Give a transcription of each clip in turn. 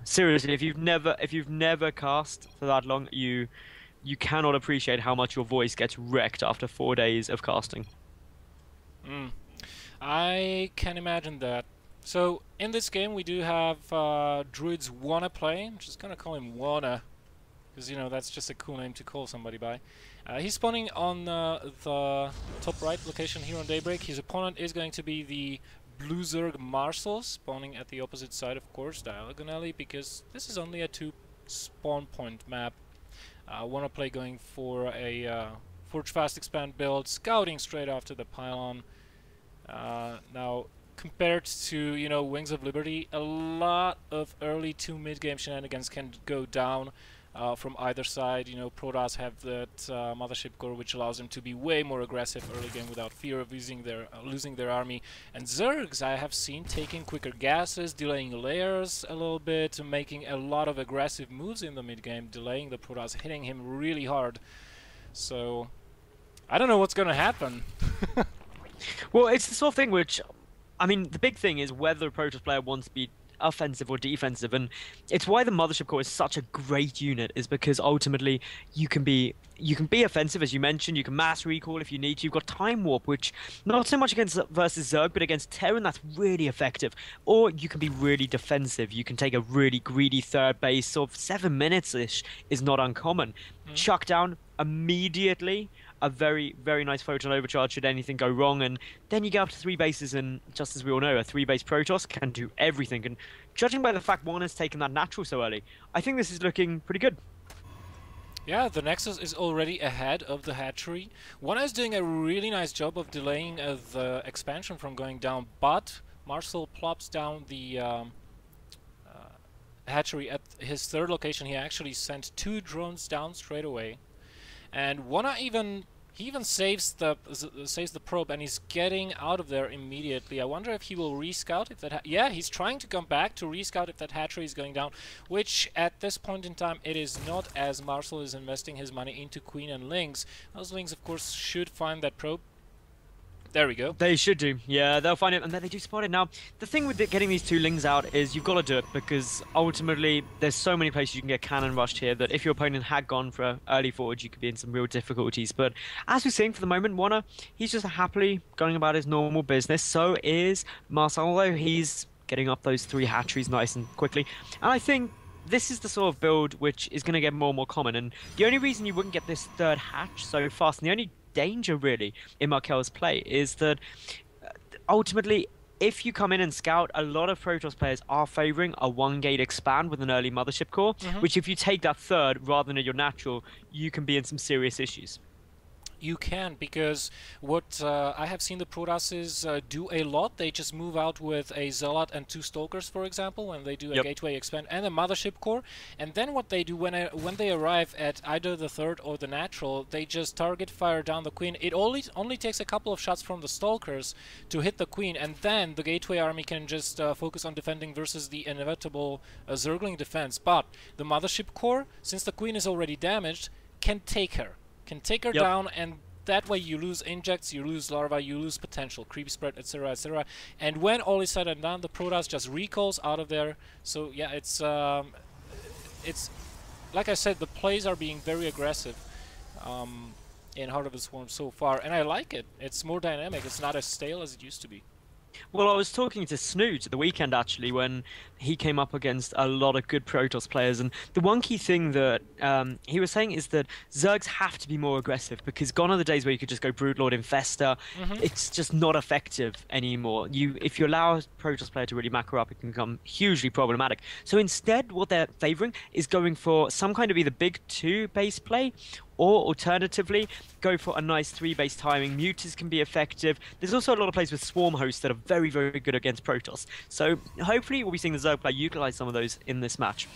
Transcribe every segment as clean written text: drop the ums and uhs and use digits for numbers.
Seriously, if you've never cast for that long, you cannot appreciate how much your voice gets wrecked after 4 days of casting. Mm. I can imagine that. So in this game we do have Druid's WonnaPlay. I'm just gonna call him Wanna, because you know that's just a cool name to call somebody by. He's spawning on the top right location here on Daybreak. His opponent is going to be the Blue Zerg Marcelvk, spawning at the opposite side, of course, diagonally, because this is only a 2 spawn point map. WonnaPlay going for a Forge Fast Expand build, scouting straight after the pylon. Now, compared to, you know, Wings of Liberty, a lot of early to mid-game shenanigans can go down from either side. You know, Protoss have that Mothership Core, which allows them to be way more aggressive early game without fear of losing their army. And Zergs, I have seen taking quicker gases, delaying layers a little bit, making a lot of aggressive moves in the mid-game, delaying the Protoss, hitting him really hard. So, I don't know what's gonna happen. Well, it's the sort of thing which, I mean, the big thing is whether a Protoss player wants to be offensive or defensive, and it's why the Mothership Core is such a great unit, is because ultimately you can be offensive, as you mentioned. You can mass recall if you need to. You've got Time Warp, which not so much against versus Zerg, but against Terran, that's really effective. Or you can be really defensive. You can take a really greedy third base, sort of 7 minutes-ish is not uncommon. Chuck down immediately a very, very nice photon overcharge should anything go wrong, and then you get up to 3 bases, and just as we all know, a 3 base Protoss can do everything. And judging by the fact one has taken that natural so early, I think this is looking pretty good. Yeah, the Nexus is already ahead of the hatchery. One is doing a really nice job of delaying the expansion from going down, but Marcel plops down the hatchery at his third location. He actually sent 2 drones down straight away, and he even saves the probe, and he's getting out of there immediately. I wonder if he will rescout if that. Yeah, he's trying to come back to rescout if that hatchery is going down. Which at this point in time it is not, as Marcel is investing his money into Queen and Lynx. Those Lynx, of course, should find that probe. There we go. They should do. Yeah, they'll find it, and then they do spot it. Now, the thing with getting these 2 Lings out is you've got to do it, because ultimately there's so many places you can get cannon rushed here that if your opponent had gone for early forward, you could be in some real difficulties. But as we're seeing for the moment, Wanna, he's just happily going about his normal business. So is Marcelvk. He's getting up those 3 hatcheries nice and quickly. And I think this is the sort of build which is going to get more and more common. And the only reason you wouldn't get this 3rd hatch so fast, and the only danger really in Markel's play, is that ultimately if you come in and scout, a lot of Protoss players are favouring a 1-gate expand with an early Mothership Core, which if you take that 3rd rather than your natural, you can be in some serious issues. You can, because what I have seen the Protosses do a lot, they just move out with a Zealot and 2 Stalkers, for example, when they do a Gateway Expand and a Mothership Core. And then what they do when they arrive at either the 3rd or the natural, they just target fire down the Queen. It only takes a couple of shots from the Stalkers to hit the Queen, and then the Gateway army can just focus on defending versus the inevitable Zergling defense. But the Mothership Core, since the Queen is already damaged, can take her. Down, and that way you lose injects, you lose larvae, you lose potential, creep spread, etc., etc. And when all is said and done, the Protoss just recalls out of there. So yeah, it's like I said, the plays are being very aggressive in Heart of the Swarm so far, and I like it. It's more dynamic. It's not as stale as it used to be. Well, I was talking to Snoot at the weekend, actually, when he came up against a lot of good Protoss players, and the one key thing that he was saying is that Zergs have to be more aggressive, because gone are the days where you could just go Broodlord Infester. It's just not effective anymore. If you allow a Protoss player to really macro up, it can become hugely problematic. So instead, what they're favouring is going for some kind of either big 2 base play, or alternatively, go for a nice 3-base timing. Mutas can be effective. There's also a lot of plays with Swarm hosts that are very, very good against Protoss. So hopefully we'll be seeing the Zerg player utilize some of those in this match.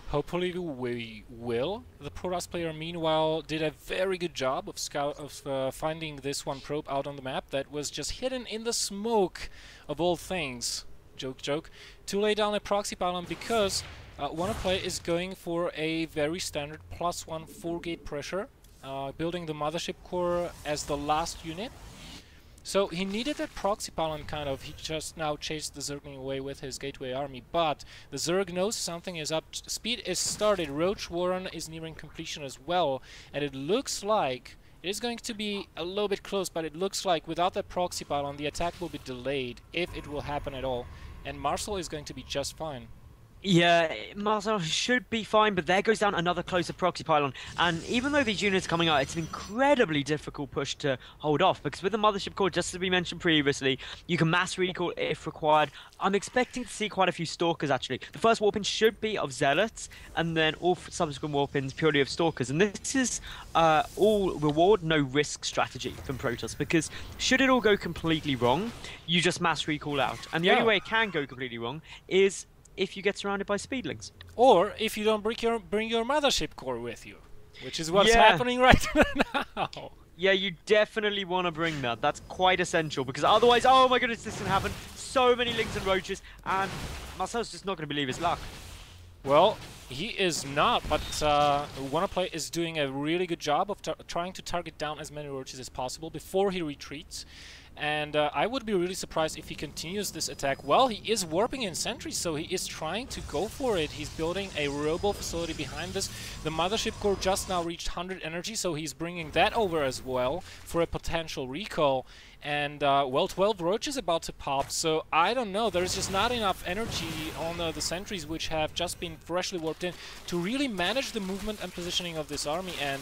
Hopefully we will. The Protoss player, meanwhile, did a very good job of finding this one probe out on the map that was just hidden in the smoke, of all things. Joke, joke. To lay down a proxy pylon, because WonnaPlay is going for a very standard +1 4-gate pressure, building the Mothership Core as the last unit. So he needed that proxy pylon kind of. He just now chased the Zergling away with his gateway army, but the Zerg knows something is up. Speed is started. Roach Warren is nearing completion as well, and it looks like it is going to be a little bit close, but it looks like without that proxy pylon the attack will be delayed, if it will happen at all, and Marcel is going to be just fine. Yeah, Marcel should be fine, but there goes down another closer proxy pylon. And even though these units are coming out, it's an incredibly difficult push to hold off, because with the Mothership Core, just as we mentioned previously, you can mass recall if required. I'm expecting to see quite a few Stalkers, actually. The first warp-in should be of Zealots, and then all subsequent warp-ins purely of Stalkers. And this is all reward, no risk strategy from Protoss, because should it all go completely wrong, you just mass recall out. And the only way it can go completely wrong is if you get surrounded by speedlings. Or if you don't bring your Mothership Core with you, which is what's happening right now. Yeah, you definitely want to bring that. That's quite essential, because otherwise, oh my goodness, this can happen. So many Lings and Roaches, and Marcel's just not going to believe his luck. Well, he is not, but WonnaPlay is doing a really good job of trying to target down as many Roaches as possible before he retreats. And I would be really surprised if he continues this attack. Well, he is warping in sentries, so he is trying to go for it. He's building a robo facility behind this. The Mothership Core just now reached 100 energy, so he's bringing that over as well for a potential recall. And, well, 12 Roaches about to pop, so I don't know. There's just not enough energy on the sentries, which have just been freshly warped in, to really manage the movement and positioning of this army. And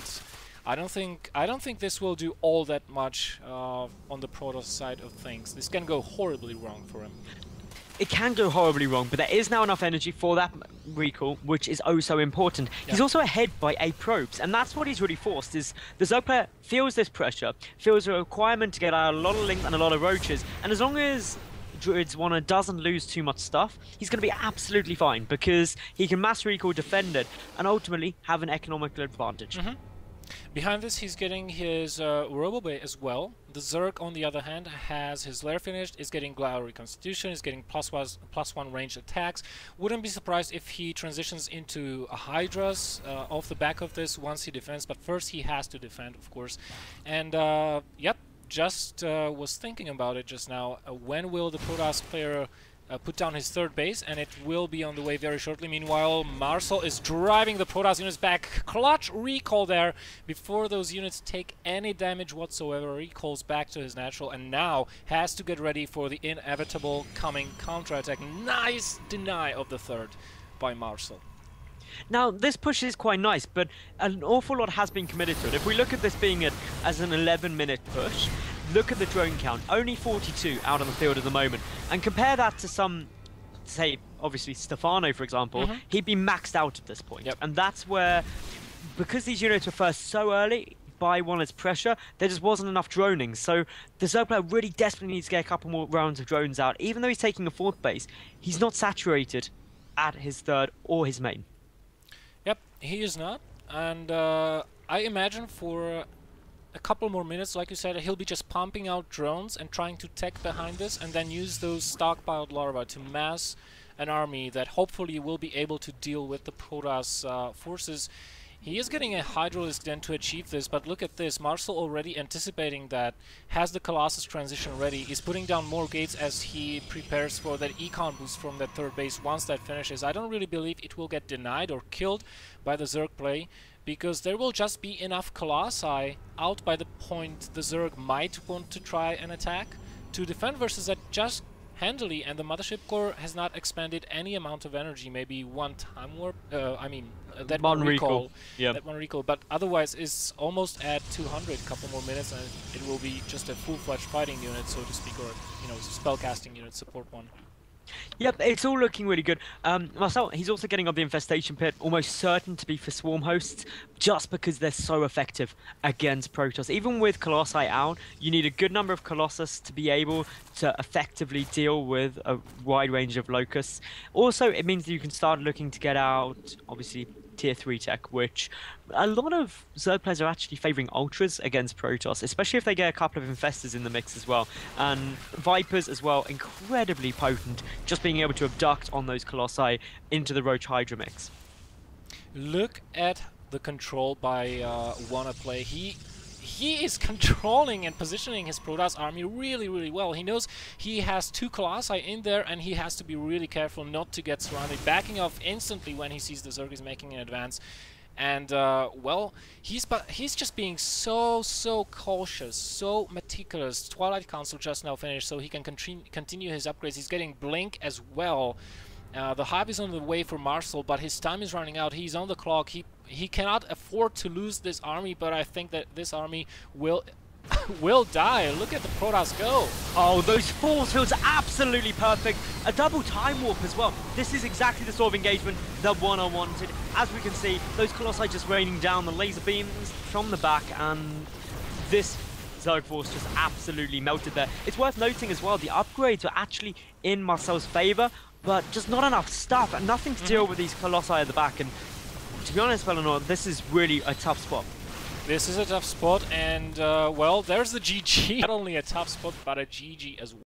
I don't think this will do all that much on the Protoss side of things. This can go horribly wrong for him. It can go horribly wrong, but there is now enough energy for that recall, which is oh so important. Yeah. He's also ahead by 8 probes, and that's what he's really forced, is the Zerg player feels this pressure, feels a requirement to get out a lot of Lings and a lot of Roaches, and as long as Druids Wanna doesn't lose too much stuff, he's going to be absolutely fine, because he can mass recall, defend it, and ultimately have an economical advantage. Mm-hmm. Behind this, he's getting his Robo Bay as well. The Zerg, on the other hand, has his lair finished, is getting Glowery Constitution, is getting +1 range attacks. Wouldn't be surprised if he transitions into a Hydras off the back of this once he defends, but first he has to defend, of course. And, yep, just was thinking about it just now. When will the Protoss player put down his third base, and it will be on the way very shortly. Meanwhile, Marcel is driving the Protoss units back. Clutch recall there before those units take any damage whatsoever. Recalls back to his natural, and now has to get ready for the inevitable coming counterattack. Nice deny of the third by Marcel. Now, this push is quite nice, but an awful lot has been committed to it. If we look at this being as an 11-minute push, look at the drone count, only 42 out on the field at the moment. And compare that to some, say, obviously Stefano, for example, he'd be maxed out at this point. Yep. And that's where, because these units were first so early by Wanna's pressure, there just wasn't enough droning. So the Zerg player really desperately needs to get a couple more rounds of drones out. Even though he's taking a 4th base, he's not saturated at his 3rd or his main. Yep, he is not. And I imagine for a couple more minutes, like you said, he'll be just pumping out drones and trying to tech behind this, and then use those stockpiled larvae to mass an army that hopefully will be able to deal with the Protoss forces. He is getting a Hydralisk then to achieve this, but look at this. Marcel already anticipating that, has the Colossus transition ready. He's putting down more gates as he prepares for that econ boost from that 3rd base once that finishes. I don't really believe it will get denied or killed by the Zerg play, because there will just be enough Colossi out by the point the Zerg might want to try an attack to defend versus that just handily, and the Mothership Core has not expended any amount of energy, maybe one time warp, that one recall. Yep. That one recall, but otherwise is almost at 200, couple more minutes, and it will be just a full-fledged fighting unit, so to speak, or, you know, spellcasting unit, support one. Yep, it's all looking really good. Marcel, he's also getting up the Infestation Pit, almost certain to be for Swarm Hosts, just because they're so effective against Protoss. Even with Colossi out, you need a good number of Colossus to be able to effectively deal with a wide range of Locusts. Also, it means that you can start looking to get out, obviously, Tier 3 tech, which a lot of Zerg players are actually favouring Ultras against Protoss, especially if they get a couple of Infestors in the mix as well. And Vipers as well, incredibly potent, just being able to abduct on those Colossi into the Roach Hydra mix. Look at the control by WonnaPlay. He he is controlling and positioning his Protoss army really, really well. He knows he has 2 Colossi in there, and he has to be really careful not to get surrounded, backing off instantly when he sees the Zerg making an advance. And, well, he's just being so cautious, so meticulous. Twilight Council just now finished, so he can continue his upgrades. He's getting Blink as well. The Hive is on the way for Marcel, but his time is running out. He's on the clock. He cannot afford to lose this army, but I think that this army will die. Look at the Protoss go. Oh, those force fields are absolutely perfect. A double time warp as well. This is exactly the sort of engagement that Wonna wanted. As we can see, those Colossi just raining down the laser beams from the back, and this Zerg force just absolutely melted there. It's worth noting as well, the upgrades were actually in Marcel's favor, but just not enough stuff and nothing to deal with these Colossi at the back. And to be honest, Valinor, this is really a tough spot. This is a tough spot, and well, there's the GG. Not only a tough spot, but a GG as well.